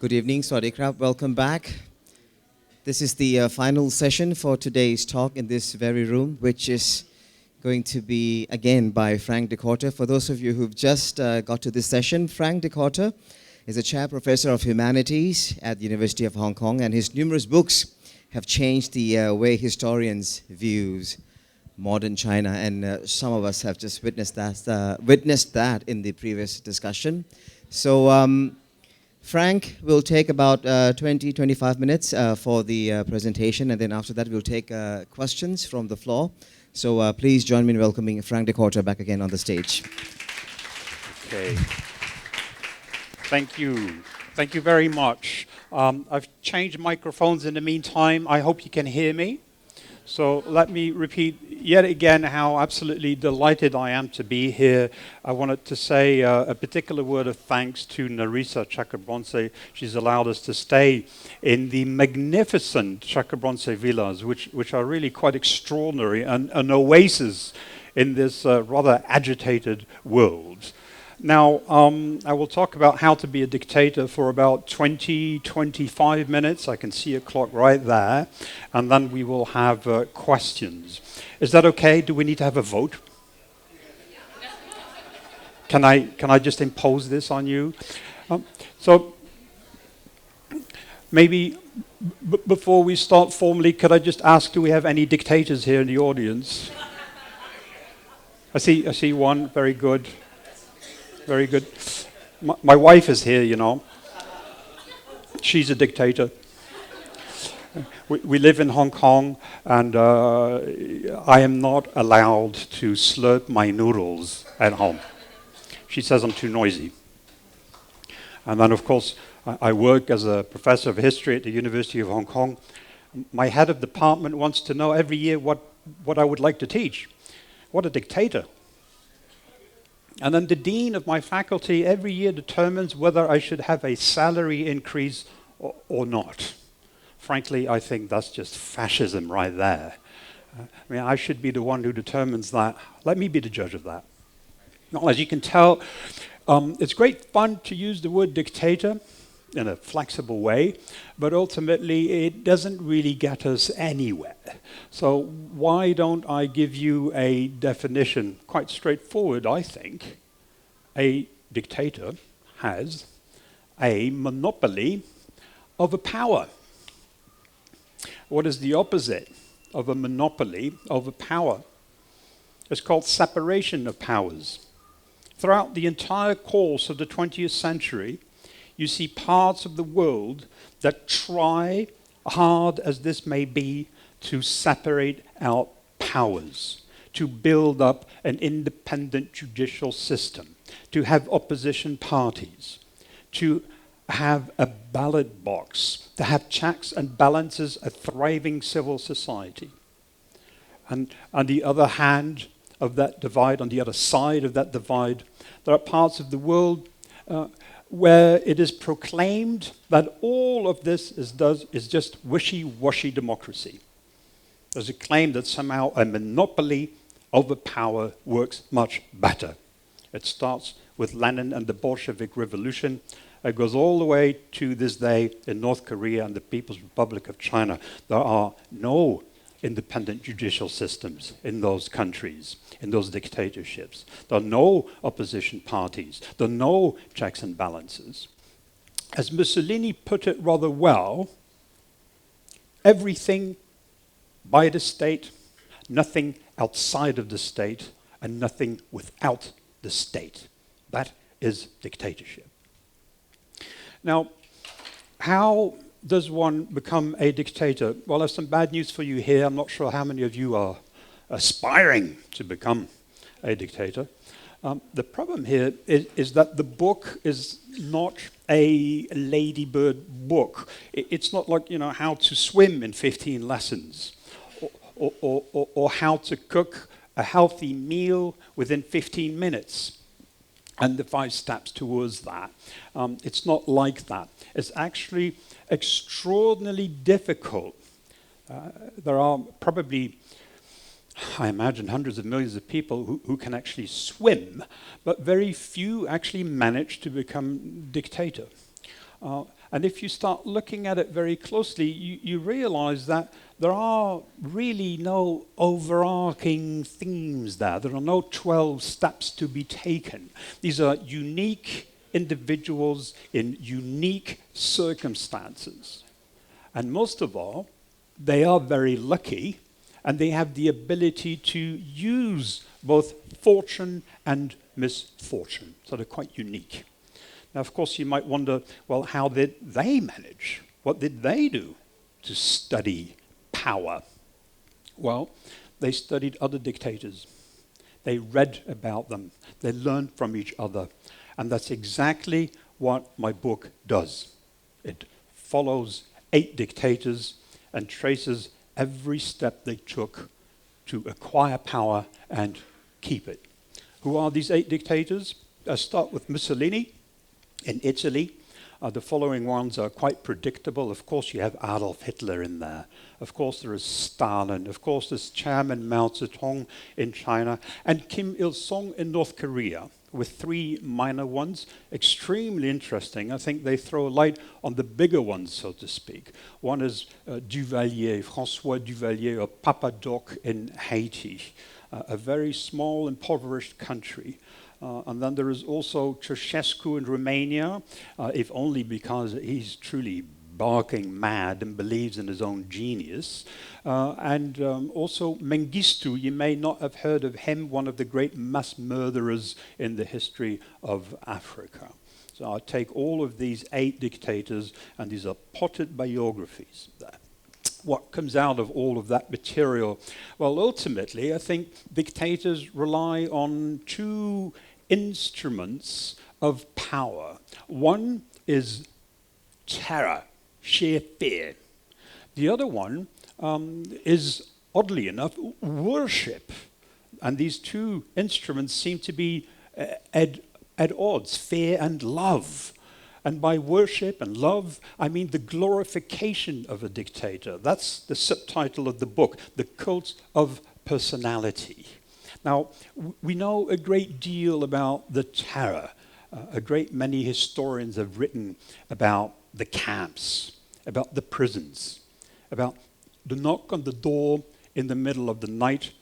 Good evening, Swadee Krab. Welcome back. This is the final session for today's talk in this very room, which is going to be, again, by Frank Dikotter. For those of you who've just got to this session, Frank Dikotter is a chair professor of humanities at the University of Hong Kong, and his numerous books have changed the way historians view modern China, and some of us have just witnessed that in the previous discussion. So Frank will take about 20-25 minutes for the presentation, and then after that we'll take questions from the floor. So please join me in welcoming Frank Dikotter back again on the stage. Okay. Thank you. Thank you very much. I've changed microphones in the meantime. I hope you can hear me. So let me repeat yet again how absolutely delighted I am to be here. I wanted to say a particular word of thanks to Narisa Chakraborty. She's allowed us to stay in the magnificent Chakraborty villas, which are really quite extraordinary and an oasis in this rather agitated world. Now, I will talk about how to be a dictator for about 20-25 minutes. I can see a clock right there. And then we will have questions. Is that okay? Do we need to have a vote? Can I just impose this on you? So maybe before we start formally, could I just ask, do we have any dictators here in the audience? I see one. Very good. Very good. My wife is here, you know. She's a dictator. We live in Hong Kong, and I am not allowed to slurp my noodles at home. She says I'm too noisy. And then, of course, I work as a professor of history at the University of Hong Kong. My head of department wants to know every year what I would like to teach. What a dictator. And then the dean of my faculty every year determines whether I should have a salary increase or not. Frankly, I think that's just fascism right there. I mean, I should be the one who determines that. Let me be the judge of that. Now, as you can tell, it's great fun to use the word dictator in a flexible way, but ultimately it doesn't really get us anywhere. So why don't I give you a definition? Quite straightforward, I think. A dictator has a monopoly of a power. What is the opposite of a monopoly of a power? It's called separation of powers. Throughout the entire course of the 20th century, you see parts of the world that try, hard as this may be, to separate out powers, to build up an independent judicial system, to have opposition parties, to have a ballot box, to have checks and balances, a thriving civil society. And on the other hand of that divide, on the other side of that divide, there are parts of the world where it is proclaimed that all of this is just wishy-washy democracy. There's a claim that somehow a monopoly over power works much better. It starts with Lenin and the Bolshevik Revolution. It goes all the way to this day in North Korea and the People's Republic of China. There are no independent judicial systems in those countries, in those dictatorships. There are no opposition parties. There are no checks and balances. As Mussolini put it rather well, everything by the state, nothing outside of the state, and nothing without the state. That is dictatorship. Now, how does one become a dictator? Well, I have some bad news for you here. I'm not sure how many of you are aspiring to become a dictator. The problem here is that the book is not a ladybird book. It's not like, how to swim in 15 lessons or how to cook a healthy meal within 15 minutes and the 5 steps towards that. It's not like that. It's actually extraordinarily difficult. There are probably, I imagine, hundreds of millions of people who can actually swim, but very few actually manage to become dictator. And if you start looking at it very closely, you realize that there are really no overarching themes there. There are no 12 steps to be taken. These are unique individuals in unique circumstances. And most of all, they are very lucky, and they have the ability to use both fortune and misfortune. So they're quite unique. Now, of course, you might wonder, well, how did they manage? What did they do to study power? Well, they studied other dictators. They read about them. They learned from each other. And that's exactly what my book does. It follows 8 dictators and traces every step they took to acquire power and keep it. Who are these 8 dictators? Let's start with Mussolini in Italy. The following ones are quite predictable. Of course, you have Adolf Hitler in there. Of course, there is Stalin. Of course, there's Chairman Mao Zedong in China. And Kim Il-sung in North Korea, with 3 minor ones. Extremely interesting. I think they throw light on the bigger ones, so to speak. One is Duvalier, François Duvalier, or Papa Doc in Haiti, a very small, impoverished country. And then there is also Ceausescu in Romania, if only because he's truly barking mad and believes in his own genius. And also Mengistu, you may not have heard of him, one of the great mass murderers in the history of Africa. So I take all of these 8 dictators, and these are potted biographies there. What comes out of all of that material? Well, ultimately, I think dictators rely on 2 instruments of power. One is terror, sheer fear. The other one is, oddly enough, worship. And these 2 instruments seem to be at odds, fear and love. And by worship and love, I mean the glorification of a dictator. That's the subtitle of the book, The Cult of Personality. Now, we know a great deal about the terror. A great many historians have written about the camps, about the prisons, about the knock on the door in the middle of the night,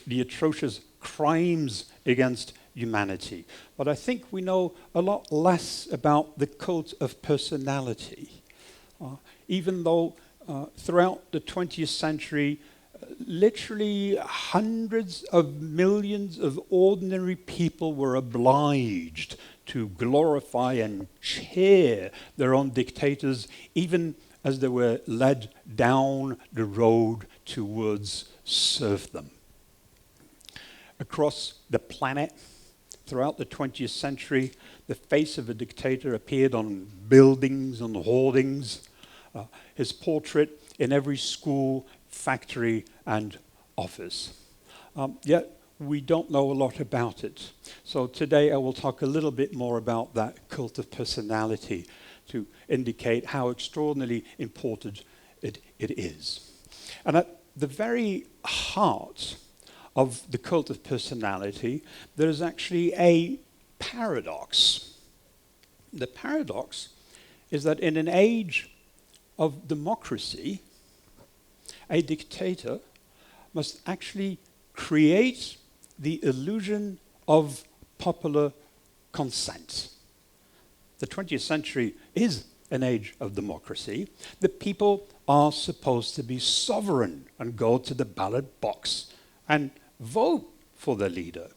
the atrocious crimes against humanity. But I think we know a lot less about the cult of personality. Even though throughout the 20th century, literally hundreds of millions of ordinary people were obliged to glorify and cheer their own dictators, even as they were led down the road towards serfdom. Across the planet, throughout the 20th century, the face of a dictator appeared on buildings, on hoardings, his portrait in every school, factory, and office. Yet we don't know a lot about it. So today I will talk a little bit more about that cult of personality to indicate how extraordinarily important it is. And at the very heart of the cult of personality, there is actually a paradox. The paradox is that in an age of democracy, a dictator must actually create the illusion of popular consent. The 20th century is an age of democracy. The people are supposed to be sovereign and go to the ballot box and vote for their leader.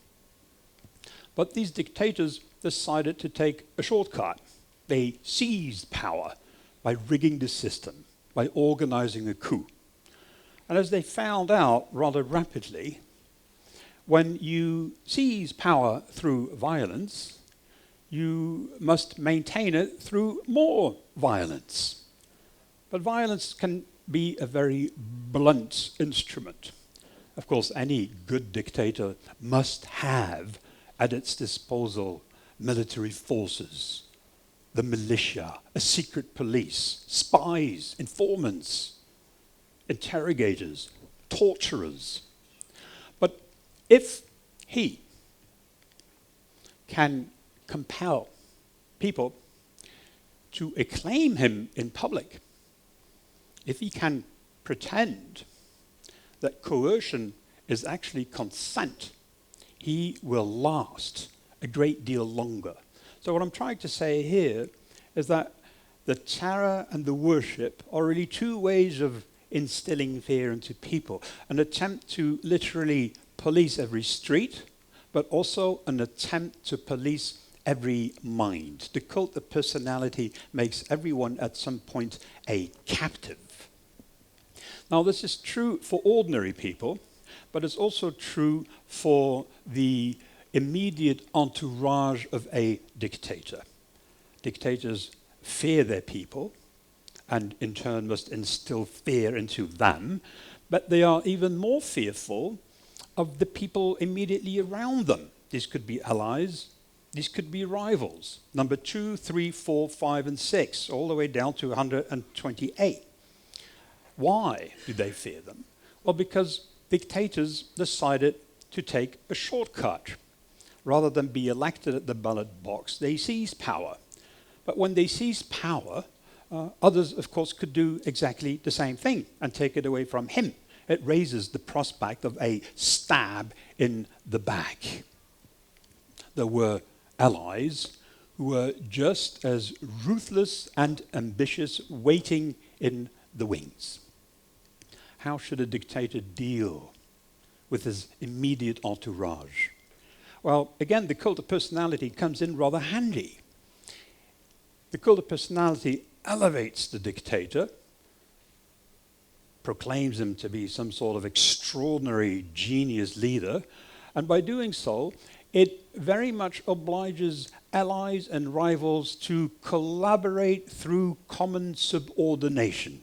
But these dictators decided to take a shortcut. They seized power by rigging the system, by organizing a coup. And as they found out rather rapidly, when you seize power through violence, you must maintain it through more violence. But violence can be a very blunt instrument. Of course, any good dictator must have at its disposal military forces, the militia, a secret police, spies, informants, interrogators, torturers. But if he can compel people to acclaim him in public, if he can pretend that coercion is actually consent, he will last a great deal longer. So what I'm trying to say here is that the terror and the worship are really two ways of instilling fear into people. An attempt to literally police every street, but also an attempt to police every mind. The cult of personality makes everyone at some point a captive. Now, this is true for ordinary people, but it's also true for the immediate entourage of a dictator. Dictators fear their people, and in turn must instill fear into them, but they are even more fearful of the people immediately around them. These could be allies, these could be rivals. Number 2, 3, 4, 5, and 6, all the way down to 128. Why do they fear them? Well, because dictators decided to take a shortcut. Rather than be elected at the ballot box, they seize power. But when they seize power, others, of course, could do exactly the same thing and take it away from him. It raises the prospect of a stab in the back. There were allies who were just as ruthless and ambitious, waiting in the wings. How should a dictator deal with his immediate entourage? Well, again, the cult of personality comes in rather handy. The cult of personality elevates the dictator, proclaims him to be some sort of extraordinary genius leader, and by doing so, it very much obliges allies and rivals to collaborate through common subordination.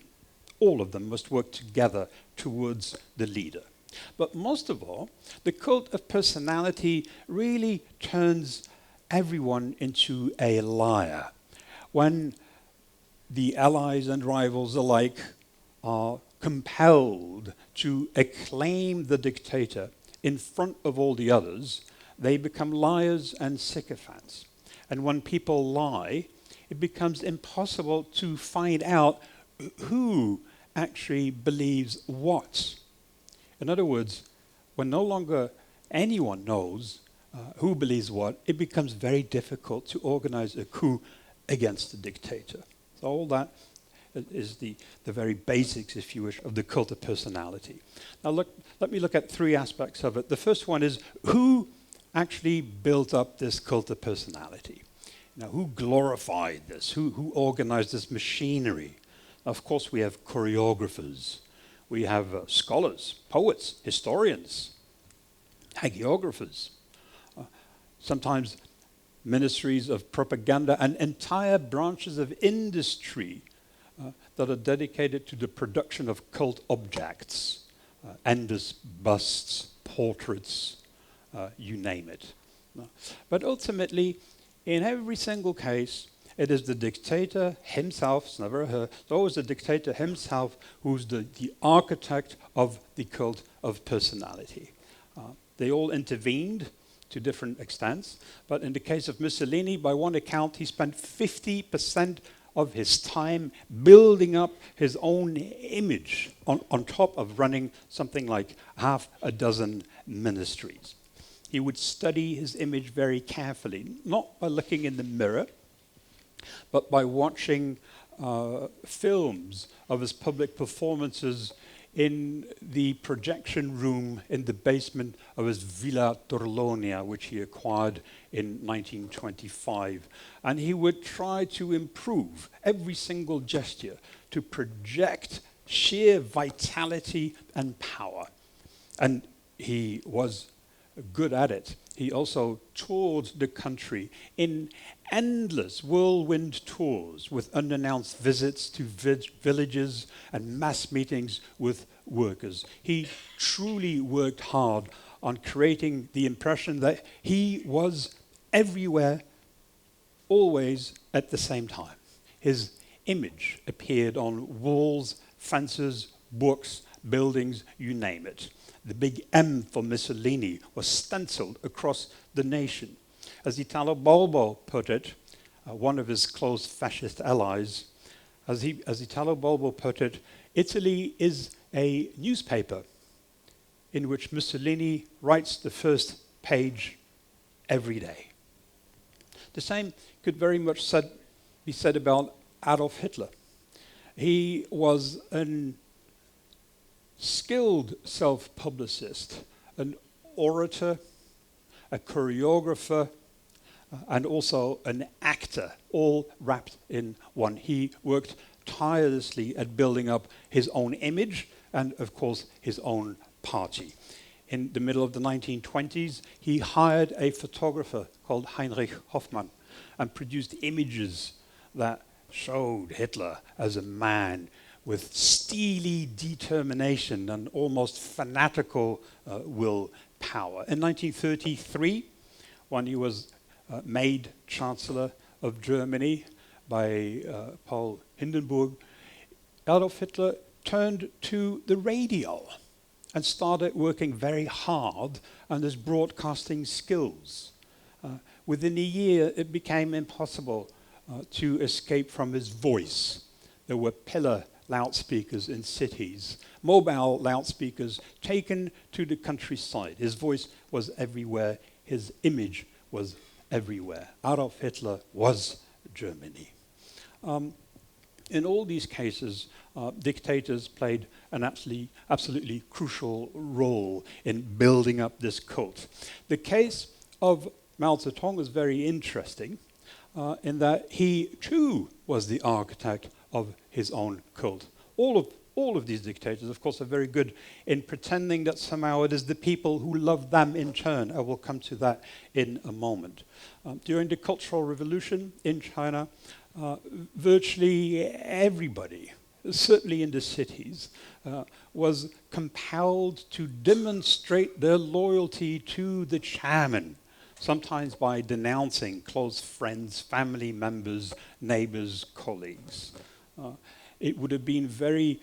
All of them must work together towards the leader. But most of all, the cult of personality really turns everyone into a liar. When the allies and rivals alike are compelled to acclaim the dictator in front of all the others, they become liars and sycophants. And when people lie, it becomes impossible to find out who actually believes what. In other words, when no longer anyone knows who believes what, it becomes very difficult to organize a coup against the dictator. So all that is the very basics, if you wish, of the cult of personality. Now let me look at three aspects of it. The first one is who actually built up this cult of personality? Now, who glorified this? Who organized this machinery? Of course, we have choreographers. We have scholars, poets, historians, hagiographers, sometimes ministries of propaganda and entire branches of industry that are dedicated to the production of cult objects, endless busts, portraits, you name it. But ultimately, in every single case, it is the dictator himself, it's never her, it's always the dictator himself who's the architect of the cult of personality. They all intervened to different extents, but in the case of Mussolini, by one account, he spent 50% of his time building up his own image on top of running something like half a dozen ministries. He would study his image very carefully, not by looking in the mirror, but by watching films of his public performances in the projection room in the basement of his Villa Torlonia, which he acquired in 1925. And he would try to improve every single gesture to project sheer vitality and power. And he was good at it. He also toured the country in endless whirlwind tours with unannounced visits to villages and mass meetings with workers. He truly worked hard on creating the impression that he was everywhere, always at the same time. His image appeared on walls, fences, books, buildings, you name it. The big M for Mussolini was stenciled across the nation. As Italo Balbo put it, one of his close fascist allies. As Italo Balbo put it, Italy is a newspaper in which Mussolini writes the first page every day. The same could very much be said about Adolf Hitler. He was a skilled self-publicist, an orator, a choreographer, and also an actor, all wrapped in one. He worked tirelessly at building up his own image and, of course, his own party. In the middle of the 1920s, he hired a photographer called Heinrich Hoffmann and produced images that showed Hitler as a man with steely determination and almost fanatical willpower. In 1933, when he was made Chancellor of Germany by Paul Hindenburg, Adolf Hitler turned to the radio and started working very hard on his broadcasting skills. Within a year, it became impossible to escape from his voice. There were pillar loudspeakers in cities, mobile loudspeakers taken to the countryside. His voice was everywhere. His image was everywhere. Adolf Hitler was Germany. In all these cases, dictators played an absolutely crucial role in building up this cult. The case of Mao Zedong is very interesting in that he too was the architect of his own cult. All of these dictators, of course, are very good in pretending that somehow it is the people who love them in turn. I will come to that in a moment. During the Cultural Revolution in China, virtually everybody, certainly in the cities, was compelled to demonstrate their loyalty to the chairman, sometimes by denouncing close friends, family members, neighbors, colleagues. It would have been very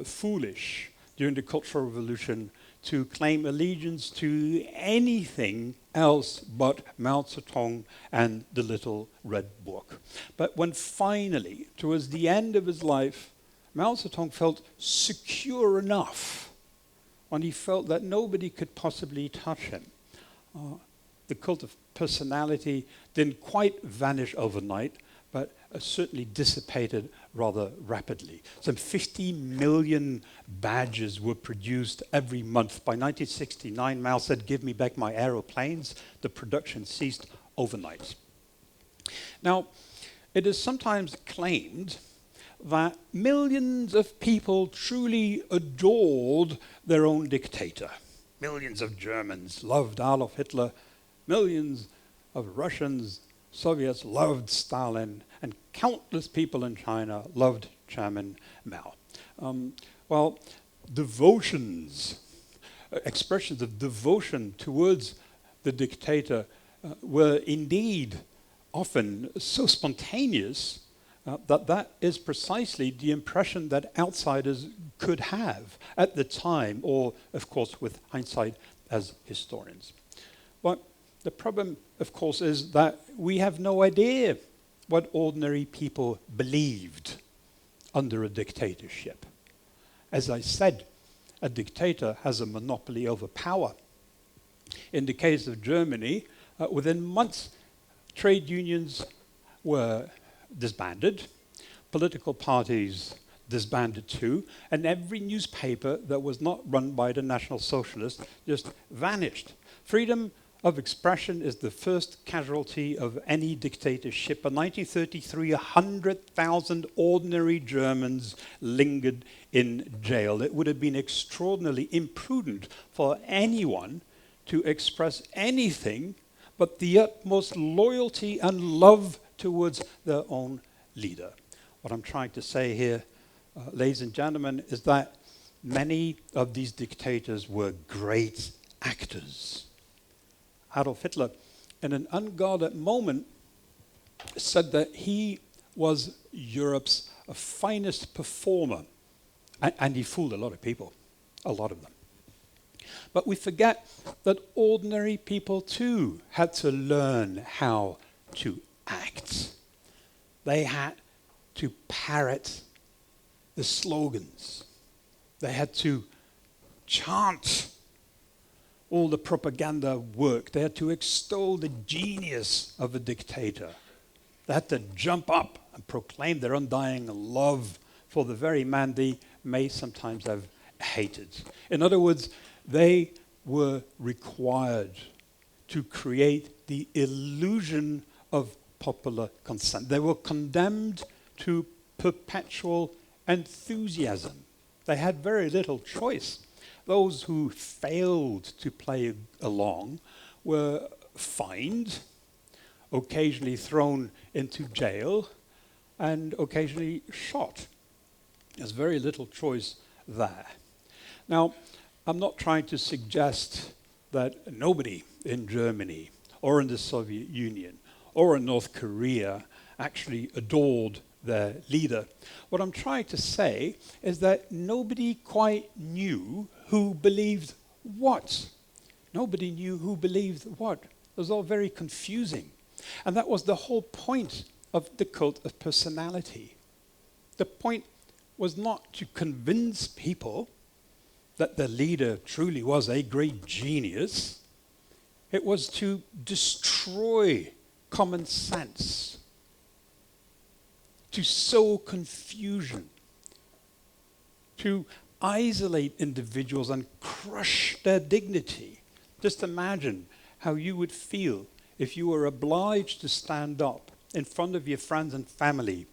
foolish during the Cultural Revolution to claim allegiance to anything else but Mao Zedong and the Little Red Book. But when finally, towards the end of his life, Mao Zedong felt secure enough, when he felt that nobody could possibly touch him, the cult of personality didn't quite vanish overnight, but certainly dissipated rather rapidly. Some 50 million badges were produced every month. By 1969, Mao said, "Give me back my aeroplanes." The production ceased overnight. Now, it is sometimes claimed that millions of people truly adored their own dictator. Millions of Germans loved Adolf Hitler. Millions of Russians, Soviets loved Stalin, and countless people in China loved Chairman Mao. Well, devotions, expressions of devotion towards the dictator were indeed often so spontaneous that is precisely the impression that outsiders could have at the time, or, of course, with hindsight as historians. But the problem, of course, is that we have no idea what ordinary people believed under a dictatorship. As I said, a dictator has a monopoly over power. In the case of Germany, within months, trade unions were disbanded, political parties disbanded too, and every newspaper that was not run by the National Socialists just vanished. Freedom of expression is the first casualty of any dictatorship. In 1933, 100,000 ordinary Germans lingered in jail. It would have been extraordinarily imprudent for anyone to express anything but the utmost loyalty and love towards their own leader. What I'm trying to say here, ladies and gentlemen, is that many of these dictators were great actors. Adolf Hitler, in an unguarded moment, said that he was Europe's finest performer. And he fooled a lot of people, a lot of them. But we forget that ordinary people too had to learn how to act. They had to parrot the slogans. They had to chant all the propaganda work. They had to extol the genius of a dictator. They had to jump up and proclaim their undying love for the very man they may sometimes have hated. In other words, they were required to create the illusion of popular consent. They were condemned to perpetual enthusiasm. They had very little choice. Those who failed to play along were fined, occasionally thrown into jail, and occasionally shot. There's very little choice there. Now, I'm not trying to suggest that nobody in Germany or in the Soviet Union or in North Korea actually adored their leader. What I'm trying to say is that nobody quite knew who believed what. Nobody knew who believed what. It was all very confusing. And that was the whole point of the cult of personality. The point was not to convince people that the leader truly was a great genius. It was to destroy common sense, to sow confusion, to isolate individuals and crush their dignity. Just imagine how you would feel if you were obliged to stand up in front of your friends and family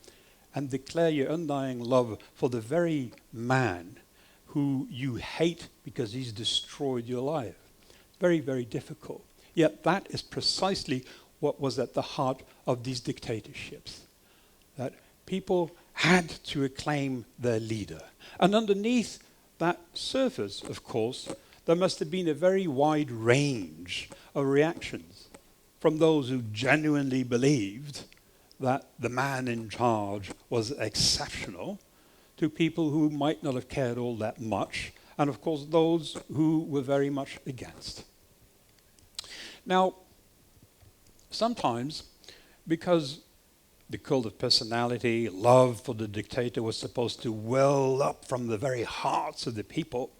and declare your undying love for the very man who you hate because he's destroyed your life. Very, very difficult. Yet that is precisely what was at the heart of these dictatorships. That people had to acclaim their leader. And underneath that surface, of course, there must have been a very wide range of reactions from those who genuinely believed that the man in charge was exceptional, to people who might not have cared all that much, and of course those who were very much against. Now, sometimes, because the cult of personality, love for the dictator was supposed to well up from the very hearts of the people,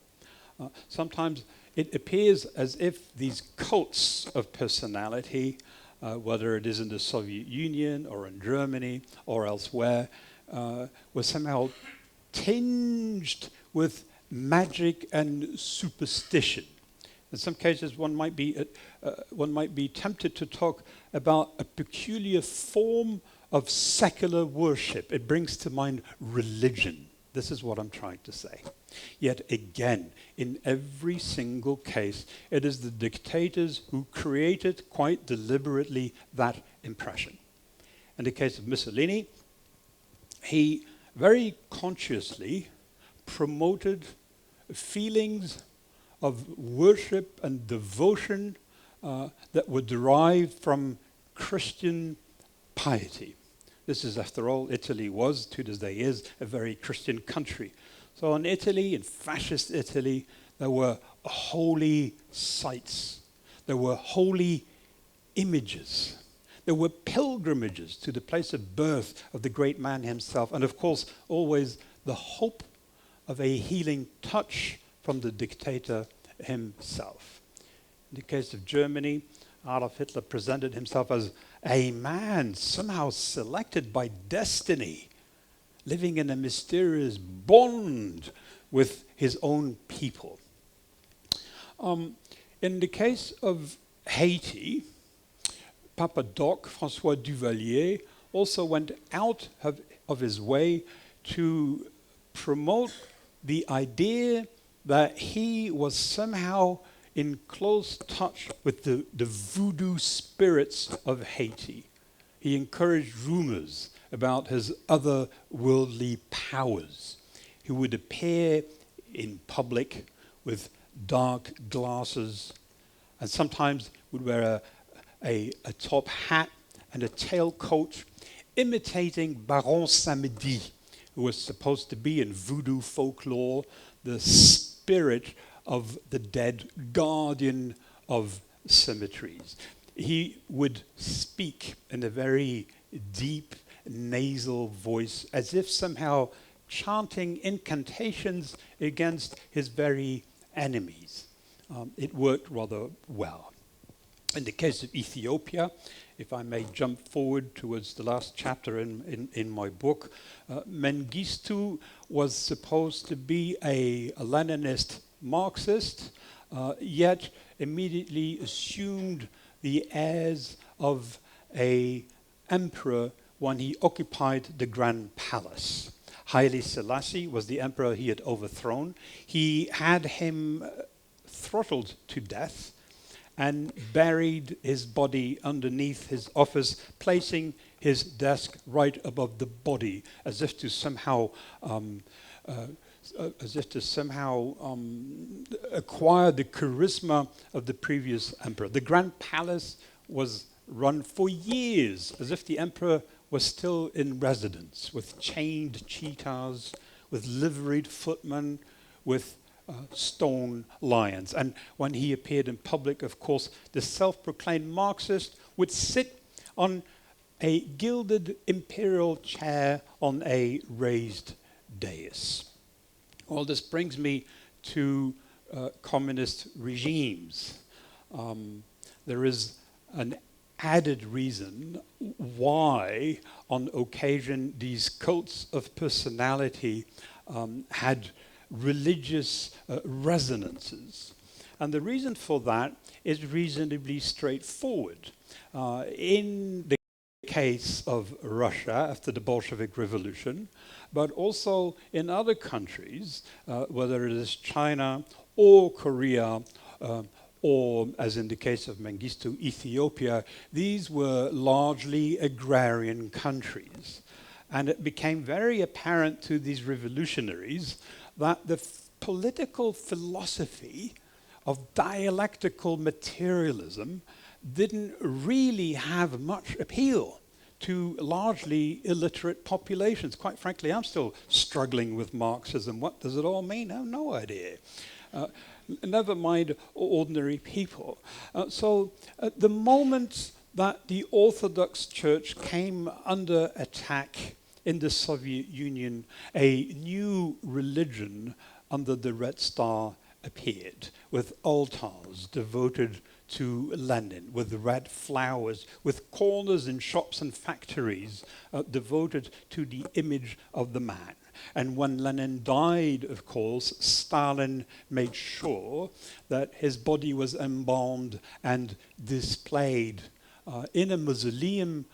sometimes it appears as if these cults of personality, whether it is in the Soviet Union or in Germany or elsewhere, were somehow tinged with magic and superstition. In some cases, one might be tempted to talk about a peculiar form of secular worship. It brings to mind religion. This is what I'm trying to say. Yet again, in every single case, it is the dictators who created quite deliberately that impression. In the case of Mussolini, he very consciously promoted feelings of worship and devotion that were derived from Christian piety. This is, after all, Italy was, to this day is, a very Christian country. So in Italy, in fascist Italy, there were holy sites. There were holy images. There were pilgrimages to the place of birth of the great man himself. And of course, always the hope of a healing touch from the dictator himself. In the case of Germany, Adolf Hitler presented himself as a man somehow selected by destiny, living in a mysterious bond with his own people. In the case of Haiti, Papa Doc, François Duvalier, also went out of his way to promote the idea that he was somehow in close touch with the voodoo spirits of Haiti. He encouraged rumors about his otherworldly powers. He would appear in public with dark glasses and sometimes would wear a top hat and a tailcoat, imitating Baron Samedi, who was supposed to be in voodoo folklore the spirit of the dead, guardian of cemeteries. He would speak in a very deep nasal voice, as if somehow chanting incantations against his very enemies. It worked rather well. In the case of Ethiopia, if I may jump forward towards the last chapter in my book, Mengistu was supposed to be a Leninist Marxist, yet immediately assumed the airs of an emperor when he occupied the Grand Palace. Haile Selassie was the emperor he had overthrown. He had him throttled to death and buried his body underneath his office, placing his desk right above the body, as if to somehow acquire the charisma of the previous emperor. The Grand Palace was run for years as if the emperor was still in residence, with chained cheetahs, with liveried footmen, with stone lions. And when he appeared in public, of course, the self-proclaimed Marxist would sit on a gilded imperial chair on a raised dais. Well, this brings me to communist regimes. There is an added reason why, on occasion, these cults of personality had religious resonances. And the reason for that is reasonably straightforward. In the case of Russia after the Bolshevik Revolution, but also in other countries, whether it is China or Korea, or, as in the case of Mengistu, Ethiopia, these were largely agrarian countries. And it became very apparent to these revolutionaries that the political philosophy of dialectical materialism didn't really have much appeal to largely illiterate populations. Quite frankly, I'm still struggling with Marxism. What does it all mean? I have no idea. Never mind ordinary people. So at the moment that the Orthodox Church came under attack in the Soviet Union, a new religion under the Red Star appeared, with altars devoted to Lenin, with red flowers, with corners in shops and factories devoted to the image of the man. And when Lenin died, of course, Stalin made sure that his body was embalmed and displayed in a mausoleum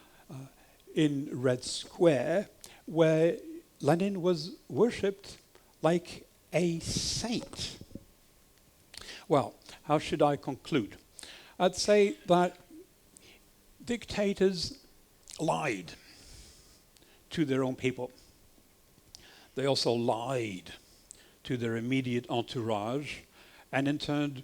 in Red Square, where Lenin was worshipped like a saint. Well, how should I conclude? I'd say that dictators lied to their own people. They also lied to their immediate entourage, and in turn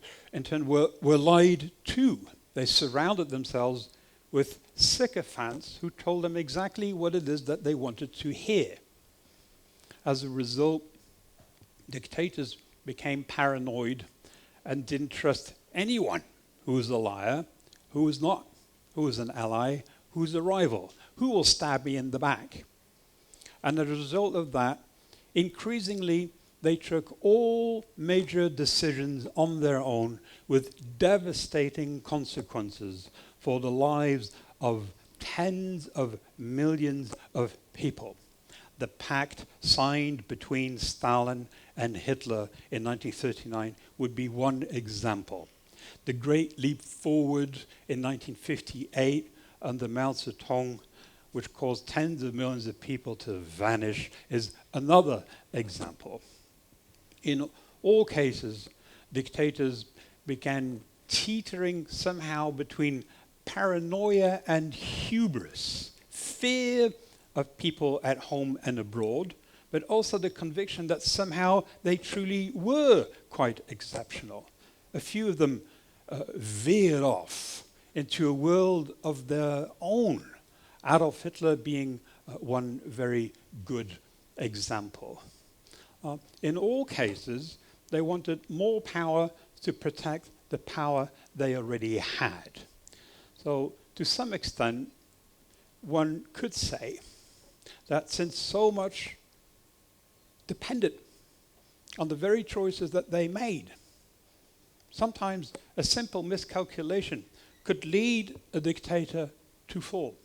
were lied to. They surrounded themselves with sycophants who told them exactly what it is that they wanted to hear. As a result, dictators became paranoid and didn't trust anyone who was a liar, who was not, who was an ally, who was a rival, who will stab me in the back. And as a result of that, increasingly, they took all major decisions on their own with devastating consequences for the lives of tens of millions of people. The pact signed between Stalin and Hitler in 1939 would be one example. The Great Leap Forward in 1958 under Mao Zedong, which caused tens of millions of people to vanish, is another example. In all cases, dictators began teetering somehow between paranoia and hubris, fear of people at home and abroad, but also the conviction that somehow they truly were quite exceptional. A few of them veered off into a world of their own, Adolf Hitler being one very good example. In all cases, they wanted more power to protect the power they already had. So to some extent, one could say that since so much depended on the very choices that they made, sometimes a simple miscalculation could lead a dictator to fall,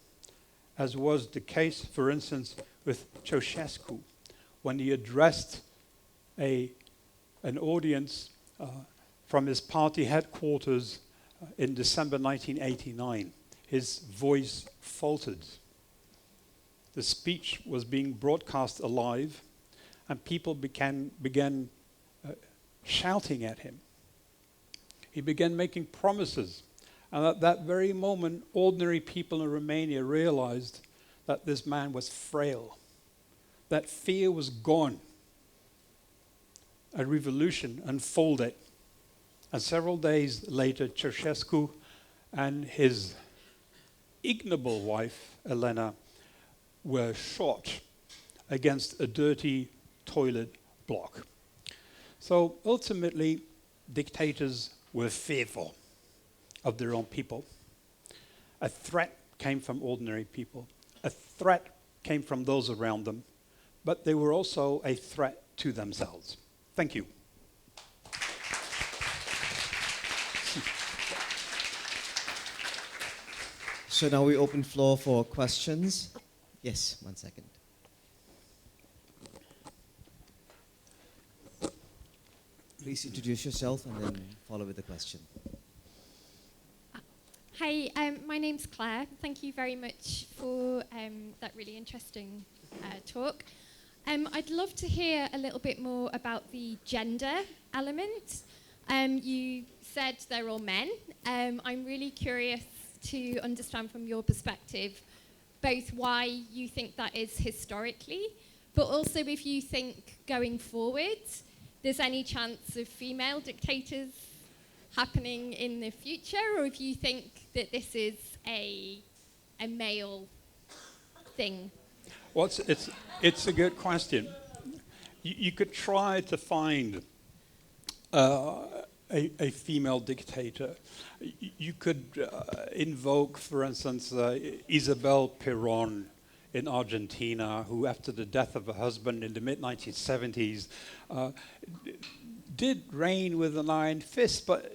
as was the case, for instance, with Ceausescu, when he addressed an audience from his party headquarters in December 1989. His voice faltered. The speech was being broadcast live, and people began shouting at him. He began making promises, and at that very moment, ordinary people in Romania realized that this man was frail, that fear was gone. A revolution unfolded, and several days later, Ceausescu and his ignoble wife, Elena, were shot against a dirty toilet block. So ultimately, dictators were fearful of their own people. A threat came from ordinary people. A threat came from those around them. But they were also a threat to themselves. Thank you. So now we open floor for questions. Yes, 1 second. Please introduce yourself and then follow with the question. Hi, my name's Claire. Thank you very much for that really interesting talk. I'd love to hear a little bit more about the gender element. You said they're all men. I'm really curious to understand from your perspective both why you think that is historically, but also if you think going forward there's any chance of female dictators happening in the future, or if you think that this is a male thing. Well, it's a good question. You could try to find a female dictator. You could invoke, for instance, Isabel Perón in Argentina, who after the death of her husband in the mid-1970s did reign with an iron fist, but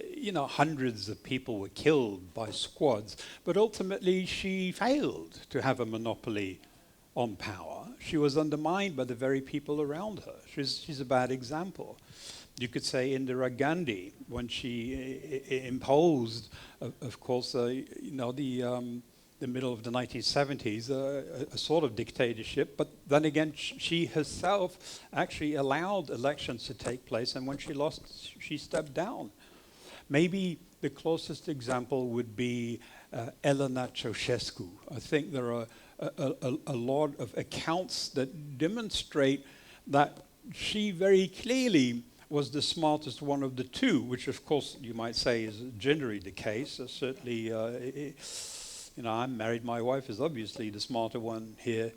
hundreds of people were killed by squads. But ultimately, she failed to have a monopoly on power. She was undermined by the very people around her. She's a bad example. You could say Indira Gandhi, when she imposed, of course, the middle of the 1970s, a sort of dictatorship. But then again, she herself actually allowed elections to take place, and when she lost, she stepped down. Maybe the closest example would be Elena Ceausescu. I think there are a lot of accounts that demonstrate that she very clearly was the smartest one of the two, which of course you might say is generally the case. Certainly, I'm married, my wife is obviously the smarter one here.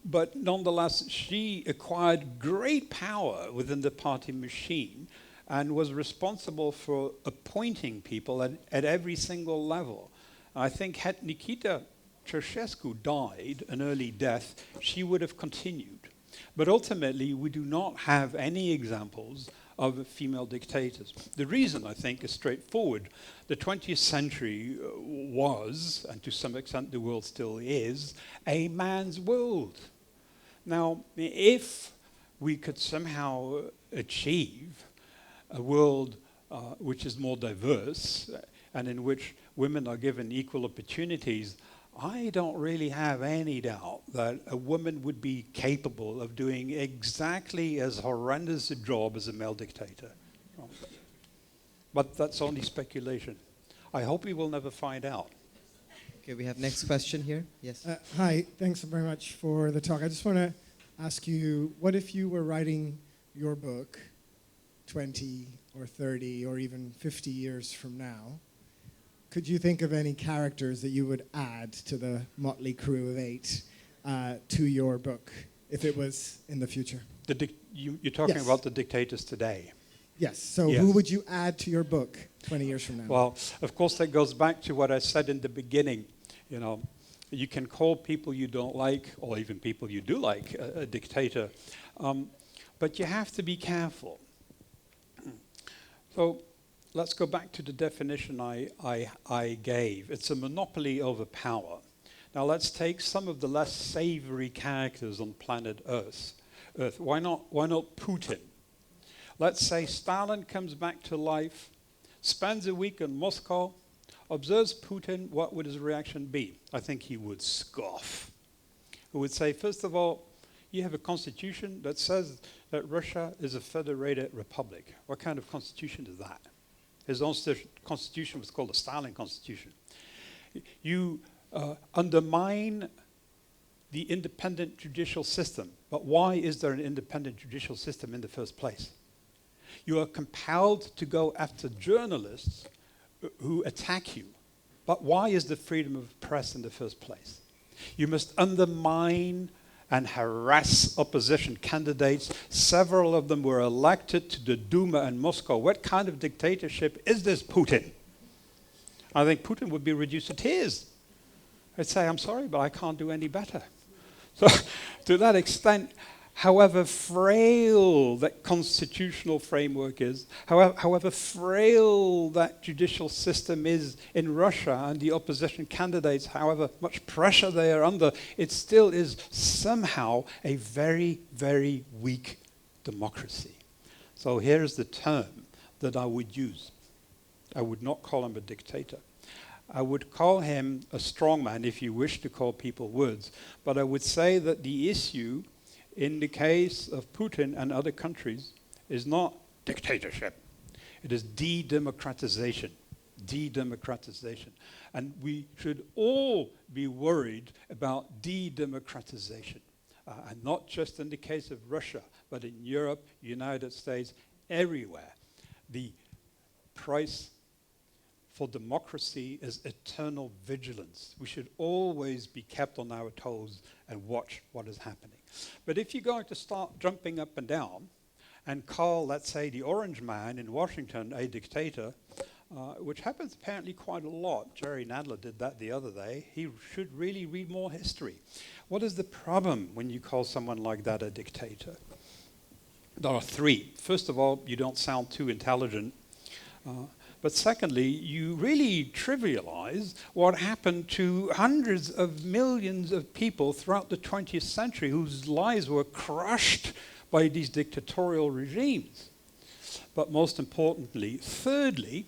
But nonetheless, she acquired great power within the party machine and was responsible for appointing people at every single level. I think had Nikita Ceausescu died an early death, she would have continued. But ultimately, we do not have any examples of female dictators. The reason, I think, is straightforward. The 20th century was, and to some extent the world still is, a man's world. Now, if we could somehow achieve a world which is more diverse and in which women are given equal opportunities, I don't really have any doubt that a woman would be capable of doing exactly as horrendous a job as a male dictator. But that's only speculation. I hope we will never find out. Okay, we have next question here. Yes. Hi, thanks very much for the talk. I just want to ask you, what if you were writing your book 20 or 30 or even 50 years from now? Could you think of any characters that you would add to the motley crew of 8 to your book if it was in the future? You're talking about the dictators today? Yes. So who would you add to your book 20 years from now? Well, of course, that goes back to what I said in the beginning. You can call people you don't like, or even people you do like, a dictator. But you have to be careful. So let's go back to the definition I gave. It's a monopoly over power. Now let's take some of the less savory characters on planet Earth. Why not Putin? Let's say Stalin comes back to life, spends a week in Moscow, observes Putin. What would his reaction be? I think he would scoff. He would say, first of all, you have a constitution that says that Russia is a federated republic. What kind of constitution is that? His own constitution was called the Stalin constitution. You undermine the independent judicial system. But why is there an independent judicial system in the first place? You are compelled to go after journalists who attack you. But why is the freedom of press in the first place? You must undermine and harass opposition candidates. Several of them were elected to the Duma in Moscow. What kind of dictatorship is this, Putin? I think Putin would be reduced to tears. He'd say, I'm sorry, but I can't do any better. So to that extent, however frail that constitutional framework is, however frail that judicial system is in Russia and the opposition candidates, however much pressure they are under, it still is somehow a very, very weak democracy. So here's the term that I would use. I would not call him a dictator. I would call him a strongman, if you wish to call people words. But I would say that the issue in the case of Putin and other countries is not dictatorship. It is de-democratization. De-democratization. And we should all be worried about de-democratization. And not just in the case of Russia, but in Europe, United States, everywhere. The price for democracy is eternal vigilance. We should always be kept on our toes and watch what is happening. But if you're going to start jumping up and down and call, let's say, the orange man in Washington a dictator, which happens apparently quite a lot. Jerry Nadler did that the other day. He should really read more history. What is the problem when you call someone like that a dictator? There are three. First of all, you don't sound too intelligent. But secondly, you really trivialize what happened to hundreds of millions of people throughout the 20th century whose lives were crushed by these dictatorial regimes. But most importantly, thirdly,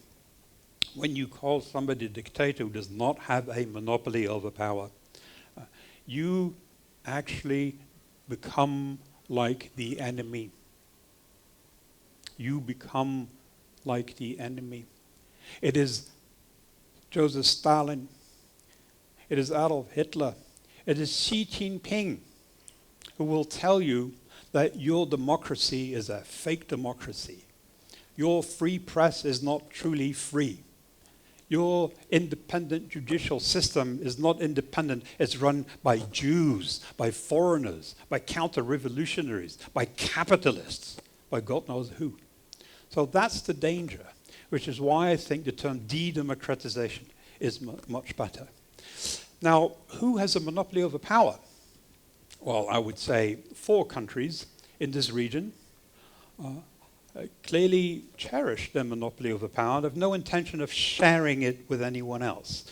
when you call somebody a dictator who does not have a monopoly over power, you actually become like the enemy. You become like the enemy. It is Joseph Stalin. It is Adolf Hitler. It is Xi Jinping who will tell you that your democracy is a fake democracy. Your free press is not truly free. Your independent judicial system is not independent. It's run by Jews, by foreigners, by counter-revolutionaries, by capitalists, by God knows who. So that's the danger, which is why I think the term de-democratization is much better. Now, who has a monopoly over power? Well, I would say 4 countries in this region clearly cherish their monopoly over power and have no intention of sharing it with anyone else.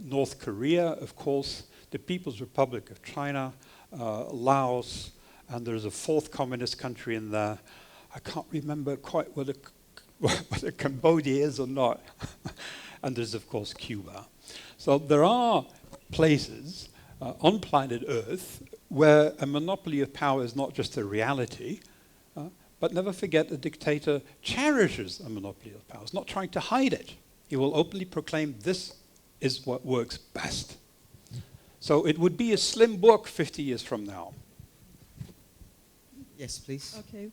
North Korea, of course, the People's Republic of China, Laos, and there's a 4th communist country in there. I can't remember quite whether Cambodia is or not. And there's, of course, Cuba. So there are places on planet Earth where a monopoly of power is not just a reality, but never forget a dictator cherishes a monopoly of power. He's not trying to hide it. He will openly proclaim this is what works best. So it would be a slim book 50 years from now. Yes, please. Okay.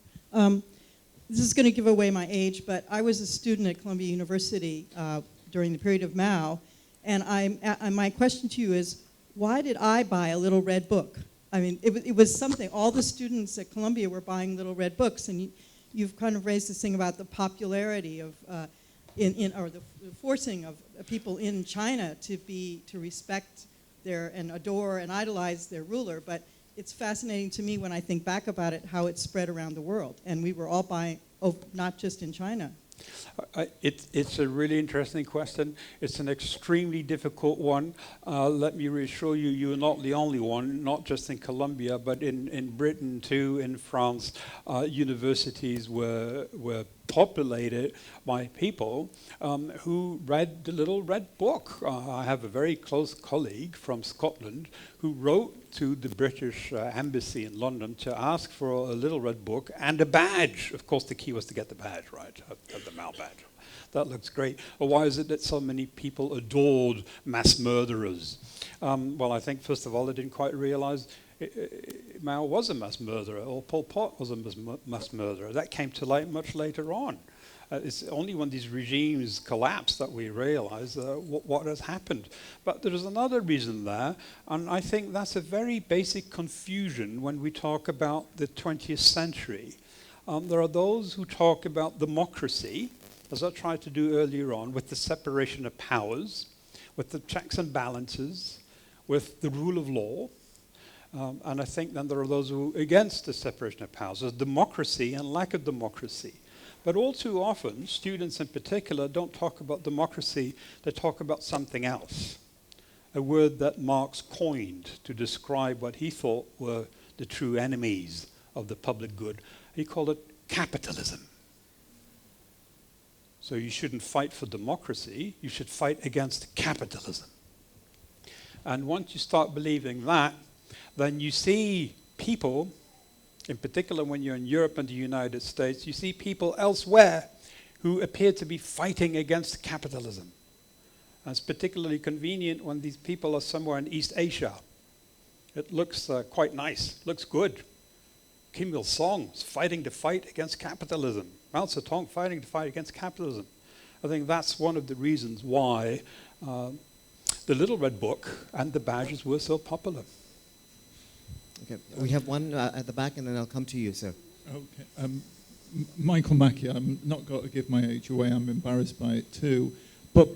This is going to give away my age, but I was a student at Columbia University during the period of Mao, and my question to you is, why did I buy a little red book? I mean, it was something. All the students at Columbia were buying little red books, and you've kind of raised this thing about the popularity of, or the forcing of people in China to respect and adore and idolize their ruler, but it's fascinating to me when I think back about it, how it spread around the world. And we were all buying, not just in China. It's a really interesting question. It's an extremely difficult one. Let me reassure you, you're not the only one, not just in Colombia, but in Britain too, in France. Universities were populated by people who read the Little Red Book. I have a very close colleague from Scotland who wrote to the British Embassy in London to ask for a Little Red Book and a badge. Of course, the key was to get the badge, right? The Mal badge. That looks great. Well, why is it that so many people adored mass murderers? Well, I think, first of all, they didn't quite realize Mao was a mass murderer, or Pol Pot was a mass murderer. That came to light much later on. It's only when these regimes collapse that we realize what has happened. But there's another reason there, and I think that's a very basic confusion when we talk about the 20th century. There are those who talk about democracy, as I tried to do earlier on, with the separation of powers, with the checks and balances, with the rule of law. And I think then there are those who are against the separation of powers. There's democracy and lack of democracy. But all too often, students in particular don't talk about democracy, they talk about something else. A word that Marx coined to describe what he thought were the true enemies of the public good. He called it capitalism. So you shouldn't fight for democracy, you should fight against capitalism. And once you start believing that, then you see people, in particular when you're in Europe and the United States, you see people elsewhere who appear to be fighting against capitalism. And it's particularly convenient when these people are somewhere in East Asia. It looks quite nice, looks good. Kim Il-sung is fighting the fight against capitalism. Mao Zedong fighting the fight against capitalism. I think that's one of the reasons why the Little Red Book and the badges were so popular. Okay, we have one at the back, and then I'll come to you, sir. Okay. Michael Mackey, I'm not going to give my age away, I'm embarrassed by it too. But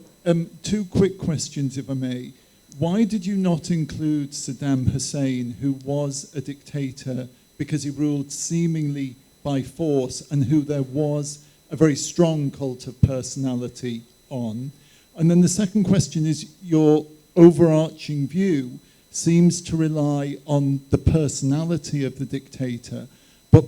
two quick questions, if I may. Why did you not include Saddam Hussein, who was a dictator because he ruled seemingly by force and who there was a very strong cult of personality on? And then the second question is, your overarching view seems to rely on the personality of the dictator, but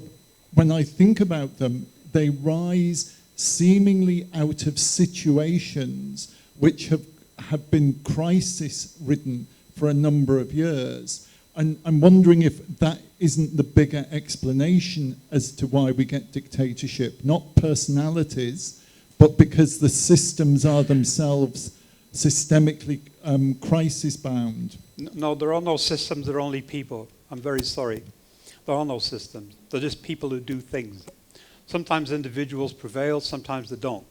when I think about them, they rise seemingly out of situations which have been crisis-ridden for a number of years. And I'm wondering if that isn't the bigger explanation as to why we get dictatorship, not personalities, but because the systems are themselves systemically crisis-bound. No, there are no systems, there are only people. I'm very sorry. There are no systems. They're just people who do things. Sometimes individuals prevail, sometimes they don't.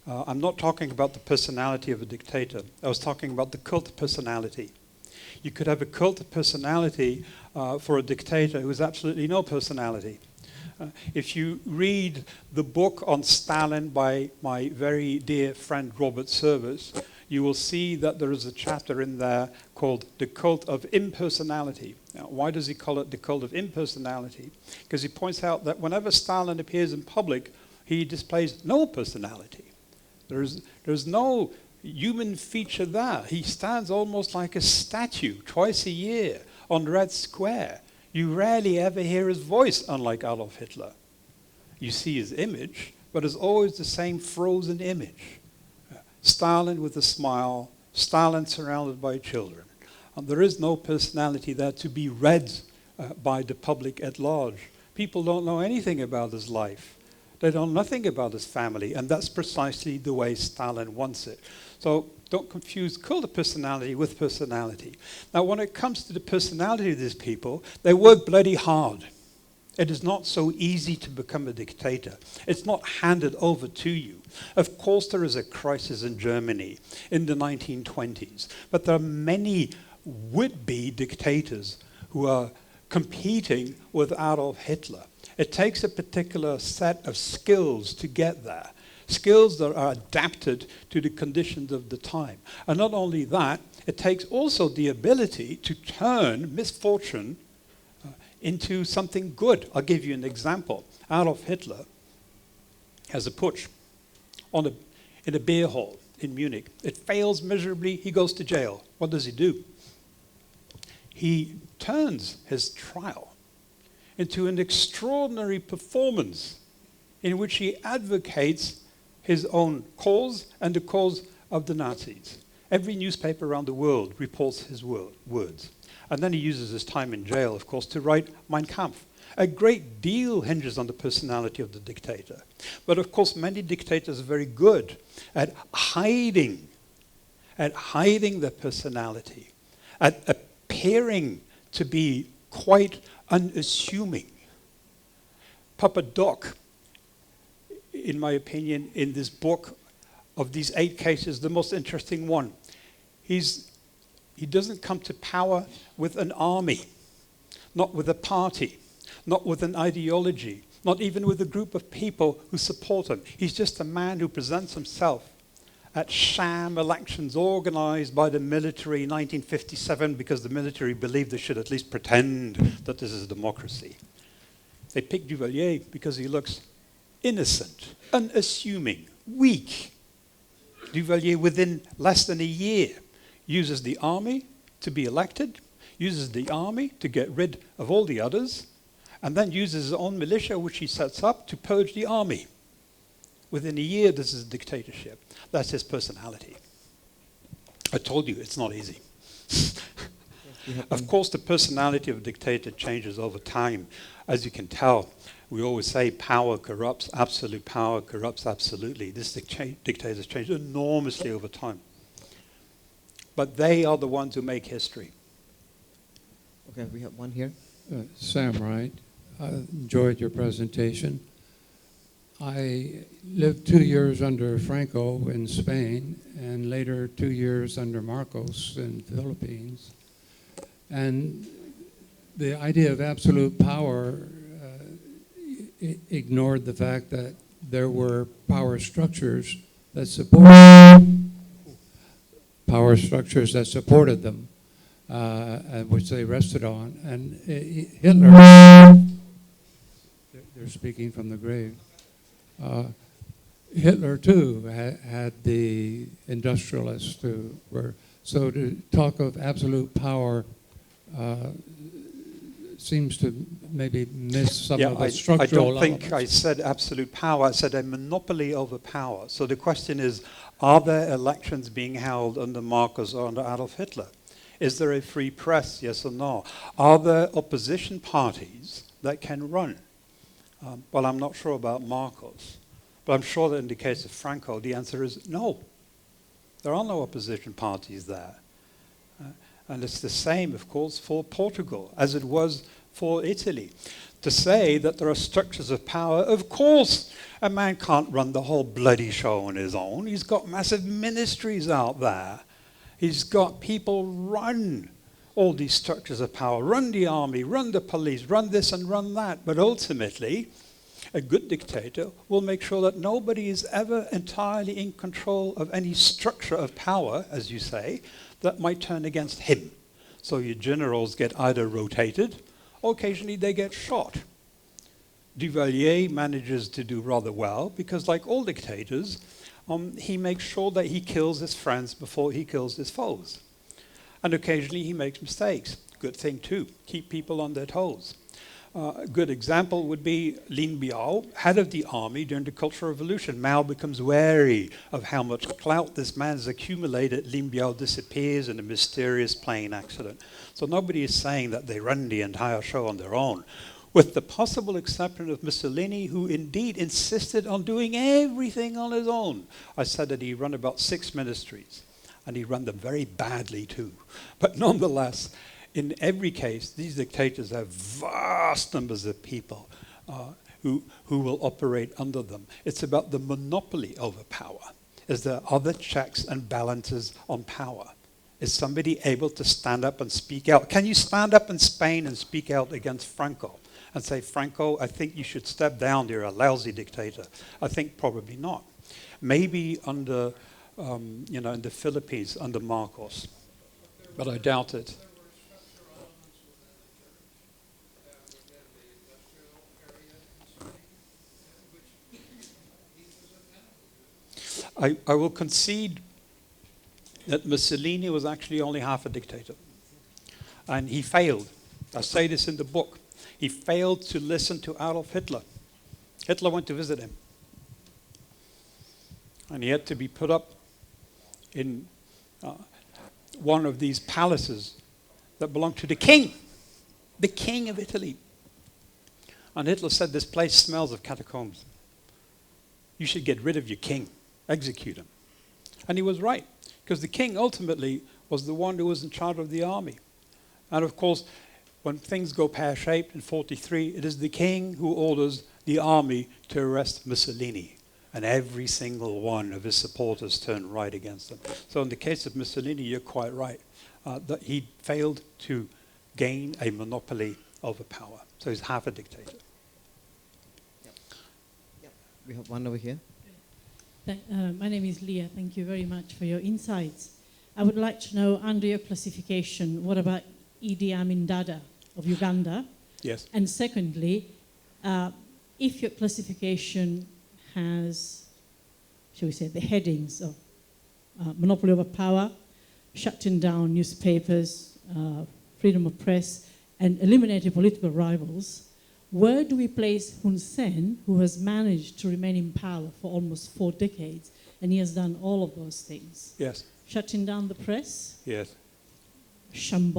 I'm not talking about the personality of a dictator. I was talking about the cult of personality. You could have a cult of personality for a dictator who has absolutely no personality. If you read the book on Stalin by my very dear friend Robert Service, you will see that there is a chapter in there called The Cult of Impersonality. Now, why does he call it the cult of impersonality? Because he points out that whenever Stalin appears in public, he displays no personality. There's no human feature there. He stands almost like a statue twice a year on Red Square. You rarely ever hear his voice, unlike Adolf Hitler. You see his image, but it's always the same frozen image. Stalin with a smile, Stalin surrounded by children. And there is no personality there to be read by the public at large. People don't know anything about his life. They know nothing about his family, and that's precisely the way Stalin wants it. So don't confuse cult of personality with personality. Now, when it comes to the personality of these people, they work bloody hard. It is not so easy to become a dictator. It's not handed over to you. Of course, there is a crisis in Germany in the 1920s, but there are many would-be dictators who are competing with Adolf Hitler. It takes a particular set of skills to get there, skills that are adapted to the conditions of the time. And not only that, It takes also the ability to turn misfortune into something good. I'll give you an example. Adolf Hitler has a putsch in a beer hall in Munich. It fails miserably. He goes to jail. What does he do? He turns his trial into an extraordinary performance in which he advocates his own cause and the cause of the Nazis. Every newspaper around the world reports his words. And then he uses his time in jail, of course, to write Mein Kampf. A great deal hinges on the personality of the dictator. But of course, many dictators are very good at hiding their personality, at appearing to be quite unassuming. Papa Doc, in my opinion, in this book of these 8 cases, the most interesting one. He doesn't come to power with an army, not with a party, not with an ideology, not even with a group of people who support him. He's just a man who presents himself at sham elections organized by the military in 1957 because the military believed they should at least pretend that this is a democracy. They picked Duvalier because he looks innocent, unassuming, weak. Duvalier, within less than a year, uses the army to be elected, uses the army to get rid of all the others, and then uses his own militia, which he sets up, to purge the army. Within a year, this is a dictatorship. That's his personality. I told you, it's not easy. Of course, the personality of a dictator changes over time. As you can tell, we always say power corrupts, absolute power corrupts absolutely. This dictator's changed enormously over time. But they are the ones who make history. Okay, we have one here. Sam Wright, I enjoyed your presentation. I lived 2 years under Franco in Spain and later 2 years under Marcos in the Philippines. And the idea of absolute power ignored the fact that there were power structures that supported them, which they rested on. And Hitler, they're speaking from the grave. Hitler too had the industrialists who were, so to talk of absolute power seems to maybe miss some of the structural elements. I don't think I said absolute power, I said a monopoly over power. So the question is, are there elections being held under Marcos or under Adolf Hitler? Is there a free press, yes or no? Are there opposition parties that can run? Well, I'm not sure about Marcos, but I'm sure that in the case of Franco, the answer is no. There are no opposition parties there. And it's the same, of course, for Portugal, as it was for Italy. To say that there are structures of power, of course, a man can't run the whole bloody show on his own. He's got massive ministries out there. He's got people run all these structures of power, run the army, run the police, run this and run that. But ultimately, a good dictator will make sure that nobody is ever entirely in control of any structure of power, as you say, that might turn against him. So your generals get either rotated, or occasionally they get shot. Duvalier manages to do rather well, because like all dictators, he makes sure that he kills his friends before he kills his foes. And occasionally he makes mistakes. Good thing too, keep people on their toes. A good example would be Lin Biao, head of the army during the Cultural Revolution. Mao becomes wary of how much clout this man has accumulated. Lin Biao disappears in a mysterious plane accident. So nobody is saying that they run the entire show on their own, with the possible exception of Mussolini, who indeed insisted on doing everything on his own. I said that he ran about 6 ministries, and he ran them very badly too. But nonetheless, in every case, these dictators have vast numbers of people who will operate under them. It's about the monopoly over power. Is there other checks and balances on power? Is somebody able to stand up and speak out? Can you stand up in Spain and speak out against Franco and say, Franco, I think you should step down, you're a lousy dictator? I think probably not. Maybe under, in the Philippines, under Marcos. but I doubt it. I will concede that Mussolini was actually only half a dictator. And he failed. I say this in the book. He failed to listen to Adolf Hitler. Hitler went to visit him. And he had to be put up in one of these palaces that belonged to the king of Italy. And Hitler said, "This place smells of catacombs. You should get rid of your king, execute him." And he was right, because the king ultimately was the one who was in charge of the army. And of course, when things go pear-shaped in 43, it is the king who orders the army to arrest Mussolini. And every single one of his supporters turned right against him. So in the case of Mussolini, you're quite right, that he failed to gain a monopoly over power. So he's half a dictator. Yep. We have one over here. My name is Leah. Thank you very much for your insights. I would like to know, under your classification, what about Idi Amin Dada of Uganda? Yes. And secondly, if your classification has, shall we say, the headings of monopoly over power, shutting down newspapers, freedom of press, and eliminating political rivals, where do we place Hun Sen, who has managed to remain in power for almost 4 decades, and he has done all of those things? Yes. Shutting down the press, Yes. sham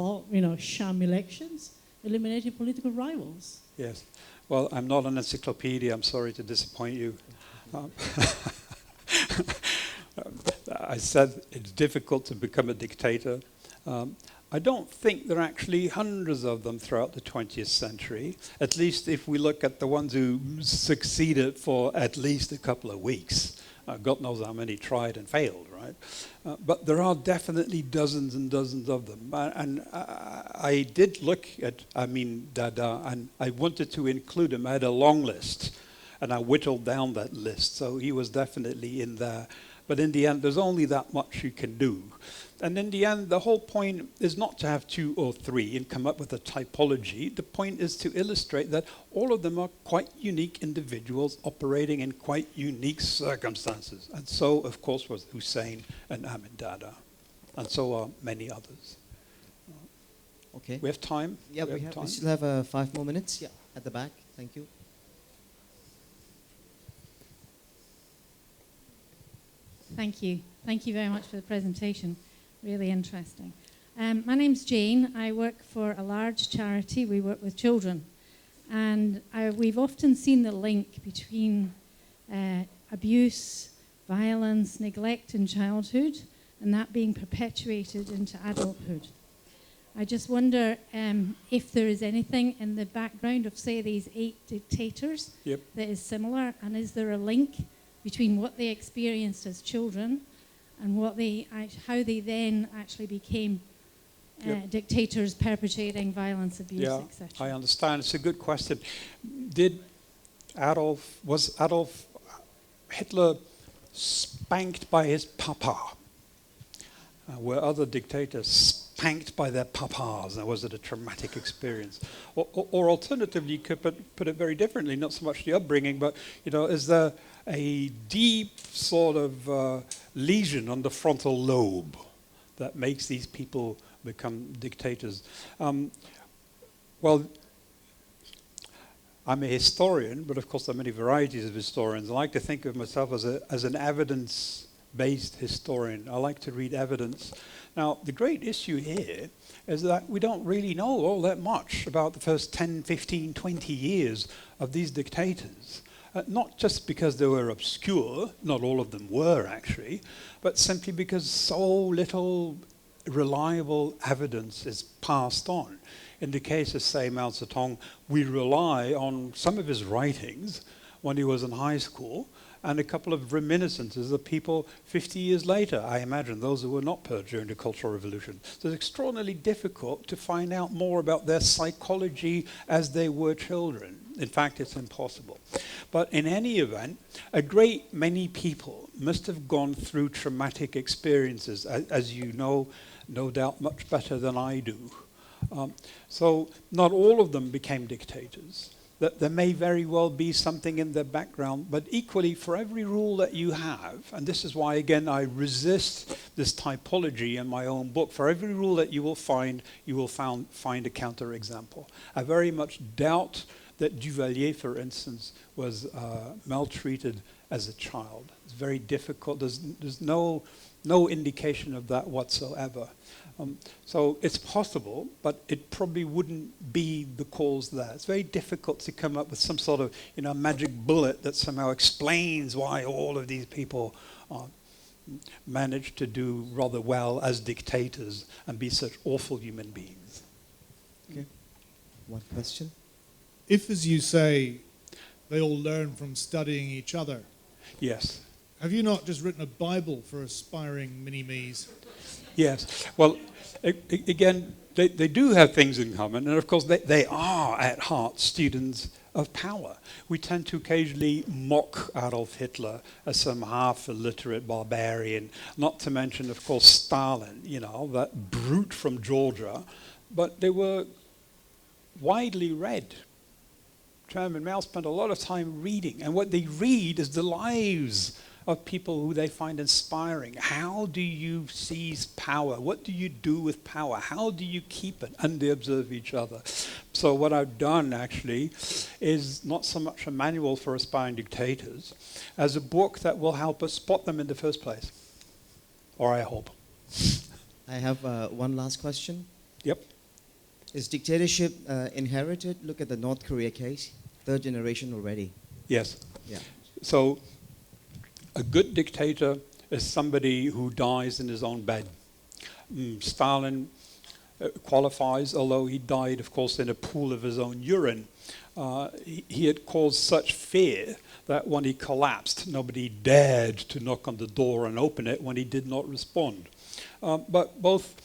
elections, eliminating political rivals. Yes. Well, I'm not an encyclopedia. I'm sorry to disappoint you. I said it's difficult to become a dictator. I don't think there are actually hundreds of them throughout the 20th century, at least if we look at the ones who succeeded for at least a couple of weeks. God knows how many tried and failed, right? But there are definitely dozens and dozens of them. And I did look at Amin Dada, and I wanted to include him. I had a long list, and I whittled down that list. So he was definitely in there. But in the end, there's only that much you can do. And in the end, the whole point is not to have 2 or 3 and come up with a typology. The point is to illustrate that all of them are quite unique individuals operating in quite unique circumstances. And so, of course, was Hussein and Amin Dada. And so are many others. Okay. We have time? Yeah, we time? still have 5 more minutes. Yeah, at the back. Thank you. Thank you. Thank you very much for the presentation. Really interesting. My name's Jane. I work for a large charity. We work with children. And we've often seen the link between abuse, violence, neglect in childhood, and that being perpetuated into adulthood. I just wonder if there is anything in the background of, say, these 8 dictators that is similar, and is there a link between what they experienced as children and how they then actually became dictators perpetrating violence, abuse, etc. I understand. It's a good question. Was Adolf Hitler spanked by his papa? Were other dictators spanked by their papas? And was it a traumatic experience? Or alternatively, you could put it very differently, not so much the upbringing, but is there a deep sort of lesion on the frontal lobe that makes these people become dictators? Well, I'm a historian, but of course there are many varieties of historians. I like to think of myself as an evidence-based historian. I like to read evidence. Now, the great issue here is that we don't really know all that much about the first 10, 15, 20 years of these dictators. Not just because they were obscure, not all of them were actually, but simply because so little reliable evidence is passed on. In the case of, say, Mao Zedong, we rely on some of his writings when he was in high school, and a couple of reminiscences of people 50 years later, I imagine, those who were not purged during the Cultural Revolution. So it's extraordinarily difficult to find out more about their psychology as they were children. In fact, it's impossible. But in any event, a great many people must have gone through traumatic experiences, as you know, no doubt much better than I do. So not all of them became dictators. That there may very well be something in their background, but equally for every rule that you have, and this is why again I resist this typology in my own book, for every rule that you will find a counterexample. I very much doubt that Duvalier, for instance, was maltreated as a child. It's very difficult. There's no indication of that whatsoever. So it's possible, but it probably wouldn't be the cause there. It's very difficult to come up with some sort of magic bullet that somehow explains why all of these people managed to do rather well as dictators and be such awful human beings. Okay. One question? If, as you say, they all learn from studying each other, Yes. have you not just written a Bible for aspiring mini-me's? Yes. Well, again, they do have things in common, and of course they are at heart students of power. We tend to occasionally mock Adolf Hitler as some half-illiterate barbarian, not to mention, of course, Stalin, that brute from Georgia, but they were widely read. Chairman Mao spent a lot of time reading, and what they read is the lives of people who they find inspiring. How do you seize power? What do you do with power? How do you keep it? And they observe each other. So what I've done actually is not so much a manual for aspiring dictators as a book that will help us spot them in the first place. Or I hope. I have one last question. Yep. Is dictatorship inherited? Look at the North Korea case. Third generation already. Yes. Yeah. So a good dictator is somebody who dies in his own bed. Stalin qualifies, although he died, of course, in a pool of his own urine. He had caused such fear that when he collapsed, nobody dared to knock on the door and open it when he did not respond. But both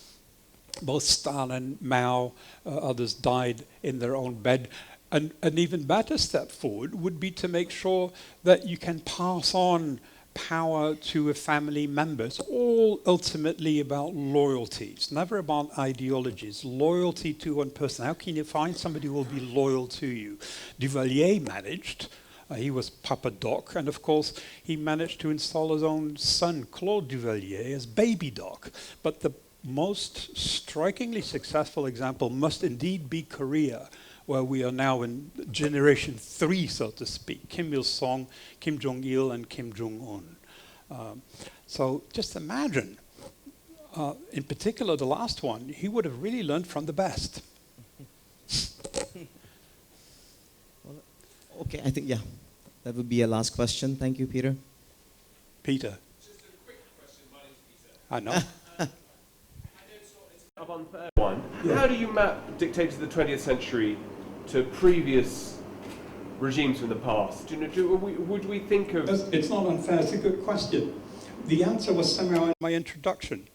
Stalin, Mao, others died in their own bed. And an even better step forward would be to make sure that you can pass on power to a family member. It's all ultimately about loyalty. It's never about ideologies. Loyalty to one person. How can you find somebody who will be loyal to you? Duvalier managed. He was Papa Doc, and of course he managed to install his own son, Claude Duvalier, as Baby Doc. But the most strikingly successful example must indeed be Korea, where we are now in generation 3, so to speak, Kim Il-sung, Kim Jong-il, and Kim Jong-un. So just imagine, in particular the last one, he would have really learned from the best. Okay, I think, yeah, that would be a last question. Thank you, Peter. Peter. Just a quick question. My name's Peter. I know. Up on the third one. Yeah. How do you map dictators of the 20th century to previous regimes from the past? Would we think of... It's not unfair. It's a good question. The answer was somehow in my introduction.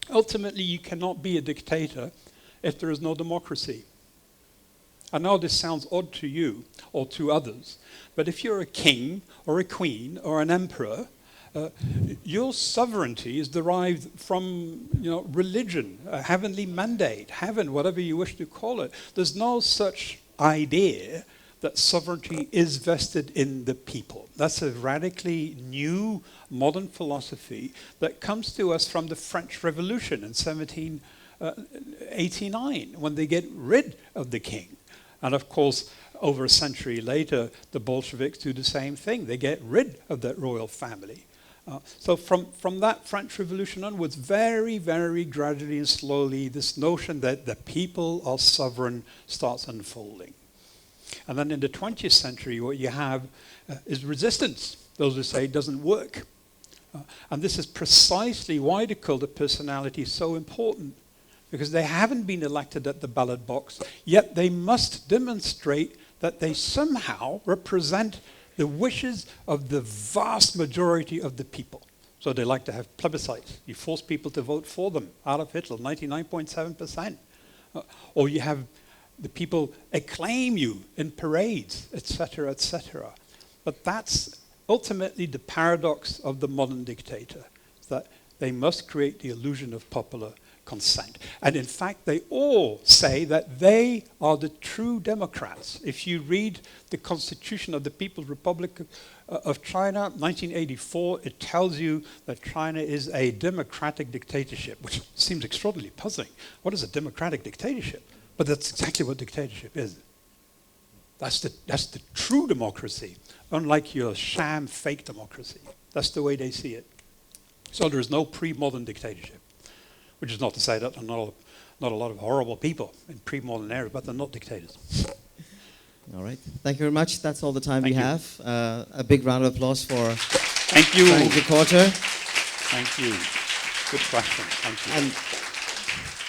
Ultimately, you cannot be a dictator if there is no democracy. I know this sounds odd to you or to others, but if you're a king or a queen or an emperor, your sovereignty is derived from religion, a heavenly mandate, heaven, whatever you wish to call it. There's no such idea that sovereignty is vested in the people. That's a radically new modern philosophy that comes to us from the French Revolution in 1789, when they get rid of the king. And of course, over a century later, the Bolsheviks do the same thing. They get rid of that royal family. So from that French Revolution onwards, very, very gradually and slowly, this notion that the people are sovereign starts unfolding. And then in the 20th century, what you have is resistance. Those who say it doesn't work. And this is precisely why the cult of personality is so important, because they haven't been elected at the ballot box, yet they must demonstrate that they somehow represent the wishes of the vast majority of the people. So they like to have plebiscites. You force people to vote for them. Adolf Hitler, 99.7%. Or you have the people acclaim you in parades, etc., etc. But that's ultimately the paradox of the modern dictator, that they must create the illusion of popular consent. And in fact, they all say that they are the true Democrats. If you read the Constitution of the People's Republic of China, 1984, it tells you that China is a democratic dictatorship, which seems extraordinarily puzzling. What is a democratic dictatorship? But that's exactly what dictatorship is. That's the true democracy, unlike your sham fake democracy. That's the way they see it. So there is no pre-modern dictatorship, which is not to say that there are not a lot of horrible people in pre-modern era, but they're not dictators. All right. Thank you very much. That's all the time we Thank you. have. A big round of applause for Thank you. Frank Dikotter. Thank you. Good question. Thank you. And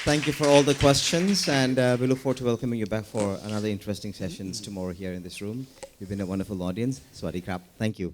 thank you for all the questions, and we look forward to welcoming you back for another interesting sessions tomorrow here in this room. You've been a wonderful audience. Sawasdee krap. Thank you.